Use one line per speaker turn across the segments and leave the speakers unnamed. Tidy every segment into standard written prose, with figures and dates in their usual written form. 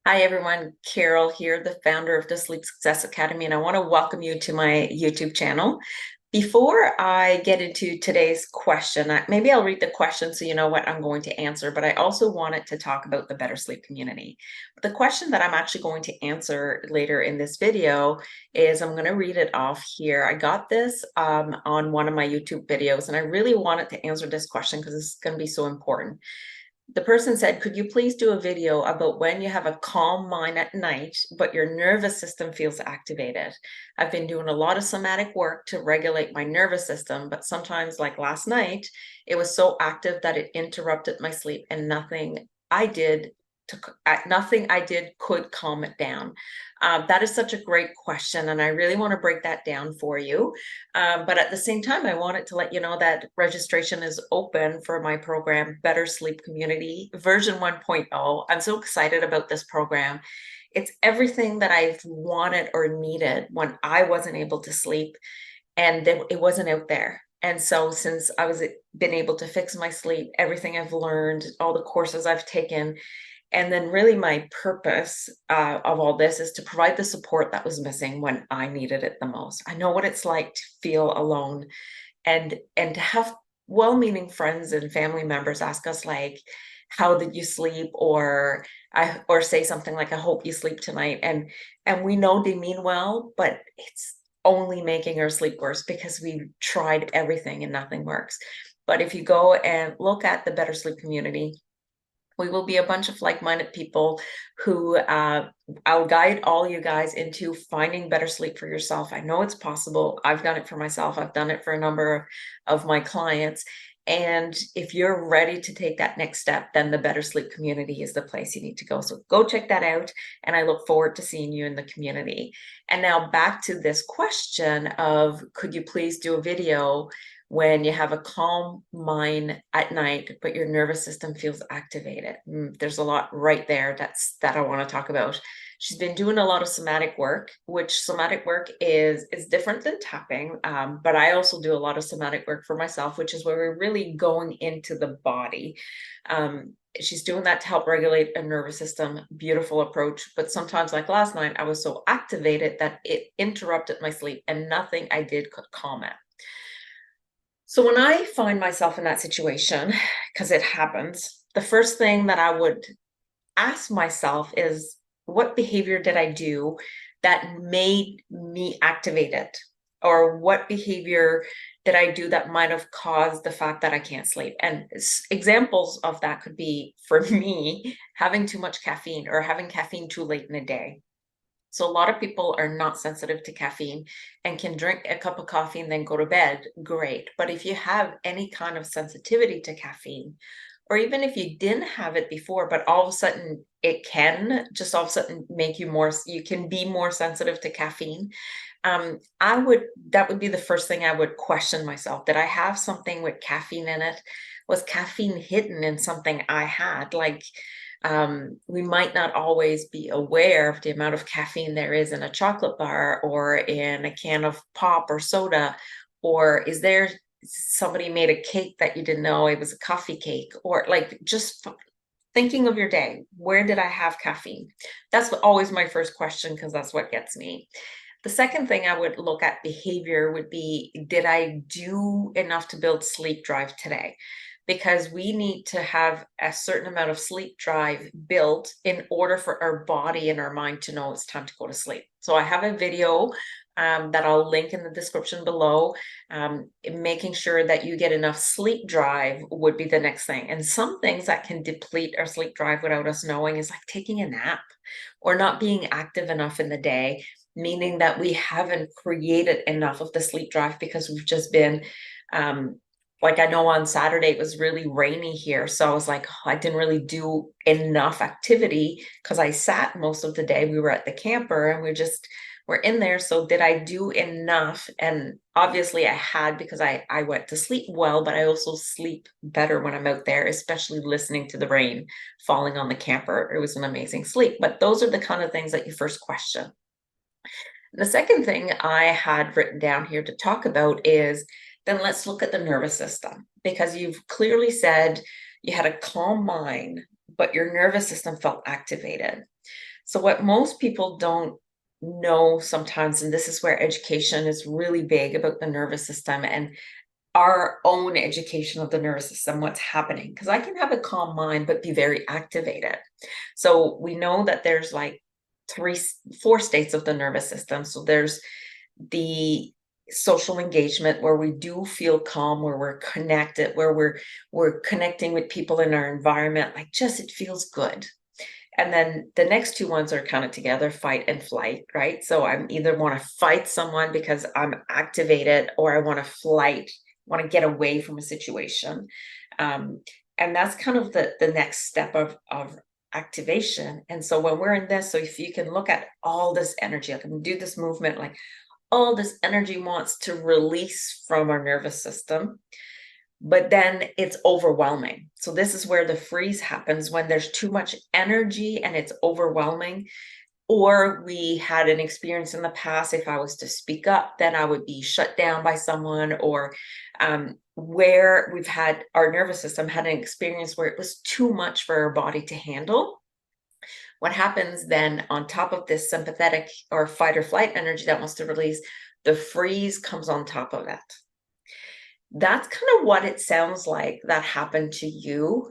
Hi everyone, Carol here, the founder of the Sleep Success Academy, and I want to welcome you to my YouTube channel. Before I get into today's question, maybe I'll read the question so you know what I'm going to answer, but I also wanted to talk about the Bittersleep community. The question that I'm actually going to answer later in this video is, I'm going to read it off here. I got this on one of my YouTube videos, and I really wanted to answer this question because it's going to be so important. The person said, could you please do a video about when you have a calm mind at night, but your nervous system feels activated? I've been doing a lot of somatic work to regulate my nervous system, but sometimes, like last night, it was so active that it interrupted my sleep, and nothing I did could calm it down. That is such a great question, and I really want to break that down for you. But at the same time, I wanted to let you know that registration is open for my program, Bittersleep Community version 1.0. I'm so excited about this program. It's everything that I've wanted or needed when I wasn't able to sleep, and it wasn't out there. And so since been able to fix my sleep, everything I've learned, all the courses I've taken, and then really my purpose of all this is to provide the support that was missing when I needed it the most. I know what it's like to feel alone, and to have well-meaning friends and family members ask us like, how did you sleep? Or say something like, I hope you sleep tonight. And we know they mean well, but it's only making our sleep worse because we've tried everything and nothing works. But if you go and look at the Bittersleep community, we will be a bunch of like-minded people who I'll guide all you guys into finding better sleep for yourself. I know it's possible. I've done it for myself. I've done it for a number of my clients. And if you're ready to take that next step, then the Bittersleep community is the place you need to go. So go check that out. And I look forward to seeing you in the community. And now back to this question of, could you please do a video when you have a calm mind at night, but your nervous system feels activated? There's a lot right there that I want to talk about. She's been doing a lot of somatic work, which somatic work is different than tapping, but I also do a lot of somatic work for myself, which is where we're really going into the body. She's doing that to help regulate a nervous system. Beautiful approach. But sometimes, like last night, I was so activated that it interrupted my sleep, and nothing I did could calm it. So when I find myself in that situation, because it happens, the first thing that I would ask myself is, what behavior did I do that made me activated? Or what behavior did I do that might have caused the fact that I can't sleep? And examples of that could be, for me, having too much caffeine or having caffeine too late in the day. So a lot of people are not sensitive to caffeine and can drink a cup of coffee and then go to bed. Great. But if you have any kind of sensitivity to caffeine, or even if you didn't have it before, but all of a sudden it can just all of a sudden make you can be more sensitive to caffeine. That would be the first thing I would question myself. Did I have something with caffeine in it? Was caffeine hidden in something I had? Like, we might not always be aware of the amount of caffeine there is in a chocolate bar or in a can of pop or soda. Or is there somebody made a cake that you didn't know it was a coffee cake? Or like, just thinking of your day, where did I have caffeine? That's always my first question, because that's what gets me. The second thing I would look at behavior would be, did I do enough to build sleep drive today? Because we need to have a certain amount of sleep drive built in order for our body and our mind to know it's time to go to sleep. So I have a video that I'll link in the description below. Making sure that you get enough sleep drive would be the next thing. And some things that can deplete our sleep drive without us knowing is like taking a nap or not being active enough in the day, meaning that we haven't created enough of the sleep drive because we've just been like, I know on Saturday it was really rainy here. So I was like, oh, I didn't really do enough activity because I sat most of the day. We were at the camper and we're in there. So did I do enough? And obviously I had, because I went to sleep well, but I also sleep better when I'm out there, especially listening to the rain falling on the camper. It was an amazing sleep. But those are the kind of things that you first question. The second thing I had written down here to talk about is, then let's look at the nervous system, because you've clearly said you had a calm mind, but your nervous system felt activated. So what most people don't know sometimes, and this is where education is really big about the nervous system and our own education of the nervous system, what's happening. Because I can have a calm mind, but be very activated. So we know that there's like four states of the nervous system. So there's the social engagement where we do feel calm, where we're connected, where we're connecting with people in our environment, like just it feels good. And then the next two ones are kind of together, fight and flight, right? So I'm either want to fight someone because I'm activated, or I want to flight, want to get away from a situation. Um, and that's kind of the next step of activation. And so when we're in this, so if you can look at all this energy, I can do this movement, like all this energy wants to release from our nervous system, but then it's overwhelming. So this is where the freeze happens, when there's too much energy and it's overwhelming. Or we had an experience in the past, if I was to speak up, then I would be shut down by someone, or where we've had our nervous system had an experience where it was too much for our body to handle. What happens then on top of this sympathetic or fight or flight energy that wants to release, the freeze comes on top of it. That's kind of what it sounds like that happened to you,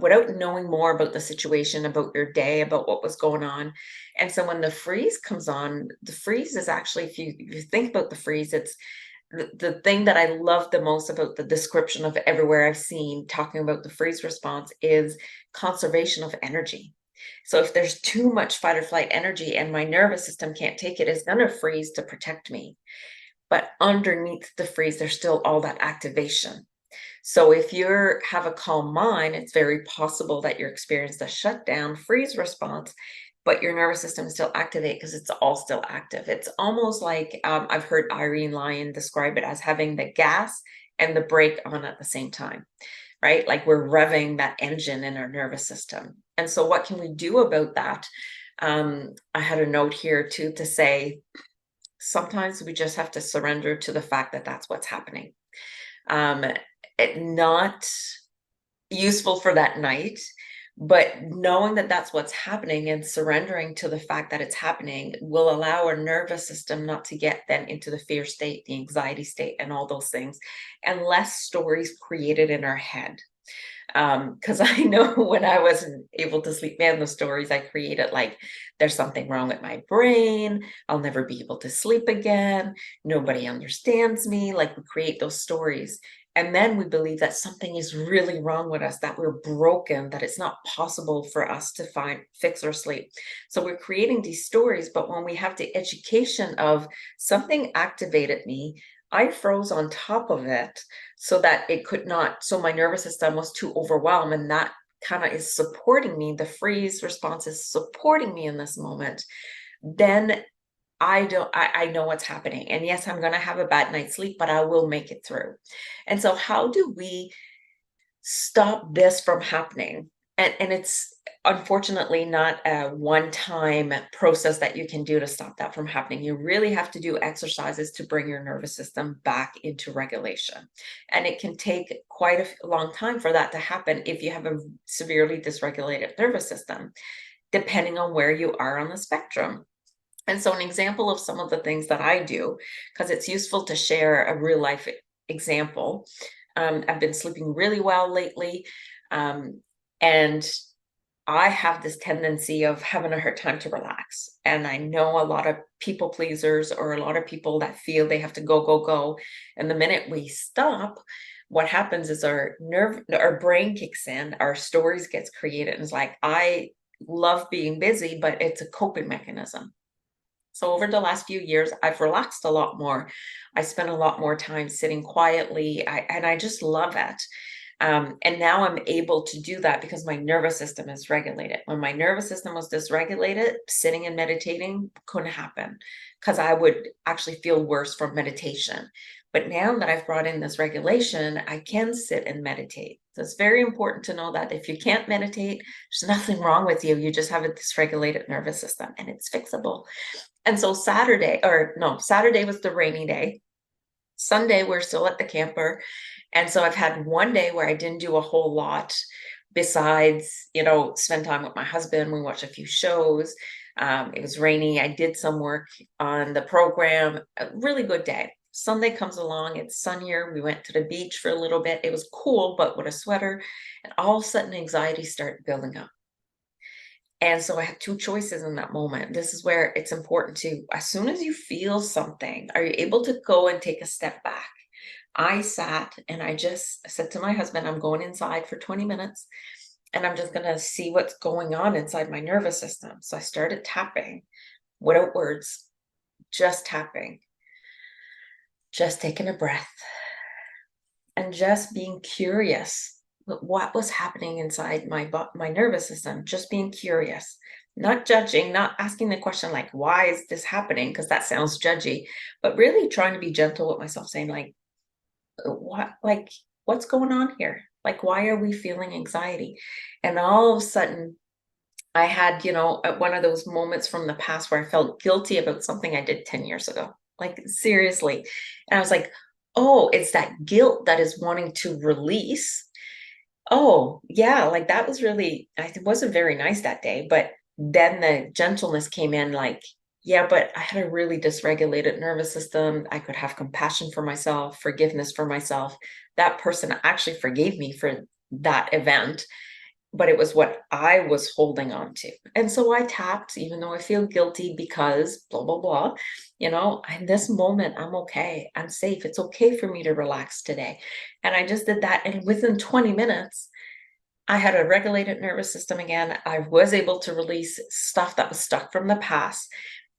without knowing more about the situation, about your day, about what was going on. And so when the freeze comes on, the freeze is actually, if you think about the freeze, it's the thing that I love the most about the description of everywhere I've seen talking about the freeze response is conservation of energy. So if there's too much fight or flight energy and my nervous system can't take it, it's going to freeze to protect me. But underneath the freeze, there's still all that activation. So if you have a calm mind, it's very possible that you're experiencing a shutdown freeze response, but your nervous system is still activated because it's all still active. It's almost like I've heard Irene Lyon describe it as having the gas and the brake on at the same time, right? Like we're revving that engine in our nervous system. And so what can we do about that? I had a note here too to say, sometimes we just have to surrender to the fact that that's what's happening. Not useful for that night, but knowing that that's what's happening and surrendering to the fact that it's happening will allow our nervous system not to get then into the fear state, the anxiety state, and all those things, and less stories created in our head. Because I know when I wasn't able to sleep, man, the stories I created, like there's something wrong with my brain, I'll never be able to sleep again, nobody understands me, like we create those stories. And then we believe that something is really wrong with us, that we're broken, that it's not possible for us to fix our sleep. So we're creating these stories, but when we have the education of something activated me, I froze on top of it so that it could not, so my nervous system was too overwhelmed, and that kind of is supporting me. The freeze response is supporting me in this moment. Then I know what's happening. And yes, I'm going to have a bad night's sleep, but I will make it through. And so how do we stop this from happening? And it's unfortunately not a one-time process that you can do to stop that from happening. You really have to do exercises to bring your nervous system back into regulation. And it can take quite a long time for that to happen if you have a severely dysregulated nervous system, depending on where you are on the spectrum. And so an example of some of the things that I do, because it's useful to share a real life example. I've been sleeping really well lately. And I have this tendency of having a hard time to relax. And I know a lot of people pleasers, or a lot of people that feel they have to go, go, go. And the minute we stop, what happens is our brain kicks in, our stories gets created. And it's like, I love being busy, but it's a coping mechanism. So over the last few years, I've relaxed a lot more. I spend a lot more time sitting quietly, and I just love it. And now I'm able to do that because my nervous system is regulated. When my nervous system was dysregulated, sitting and meditating couldn't happen because I would actually feel worse from meditation. But now that I've brought in this regulation, I can sit and meditate. So it's very important to know that if you can't meditate, there's nothing wrong with you. You just have a dysregulated nervous system, and it's fixable. And so Saturday was the rainy day. Sunday, we're still at the camper. And so I've had one day where I didn't do a whole lot, besides, spend time with my husband. We watched a few shows. It was rainy. I did some work on the program. A really good day. Sunday comes along. It's sunnier. We went to the beach for a little bit. It was cool, but with a sweater. And all of a sudden, anxiety started building up. And so I had two choices in that moment. This is where it's important to, as soon as you feel something, are you able to go and take a step back? I sat and I just said to my husband, I'm going inside for 20 minutes and I'm just going to see what's going on inside my nervous system. So I started tapping without words, just tapping, just taking a breath and just being curious what was happening inside my nervous system, just being curious, not judging, not asking the question like, why is this happening? Because that sounds judgy, but really trying to be gentle with myself, saying like, what's going on here? Like, why are we feeling anxiety? And all of a sudden, I had, one of those moments from the past where I felt guilty about something I did 10 years ago. Like, seriously. And I was like, oh, it's that guilt that is wanting to release. Oh, yeah, like that was really, it wasn't very nice that day. But then the gentleness came in like, yeah, but I had a really dysregulated nervous system. I could have compassion for myself, forgiveness for myself. That person actually forgave me for that event, but it was what I was holding on to. And so I tapped, even though I feel guilty because blah, blah, blah. In this moment, I'm okay. I'm safe. It's okay for me to relax today. And I just did that. And within 20 minutes, I had a regulated nervous system again. I was able to release stuff that was stuck from the past.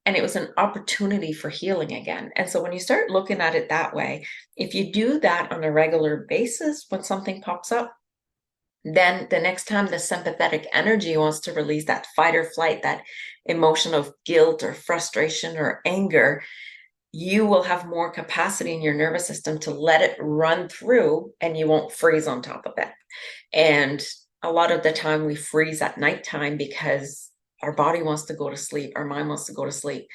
And it was an opportunity for healing again. And so when you start looking at it that way, if you do that on a regular basis, when something pops up, then the next time the sympathetic energy wants to release that fight or flight, that emotion of guilt or frustration or anger, you will have more capacity in your nervous system to let it run through and you won't freeze on top of it. And a lot of the time we freeze at nighttime because our body wants to go to sleep, our mind wants to go to sleep,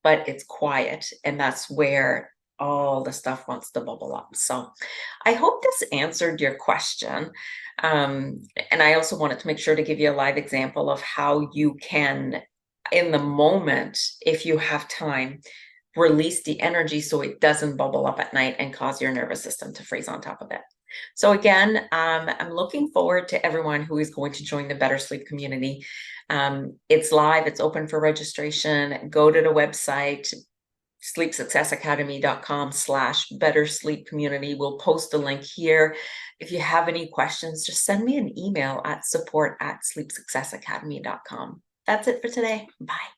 but it's quiet. And that's where all the stuff wants to bubble up. So I hope this answered your question. And I also wanted to make sure to give you a live example of how you can, in the moment, if you have time, release the energy so it doesn't bubble up at night and cause your nervous system to freeze on top of it. So again, I'm looking forward to everyone who is going to join the Better Sleep community. It's live, it's open for registration. Go to the website, sleepsuccessacademy.com/Better Sleep Community. We'll post the link here. If you have any questions, just send me an email at support@sleepsuccessacademy.com. That's it for today. Bye.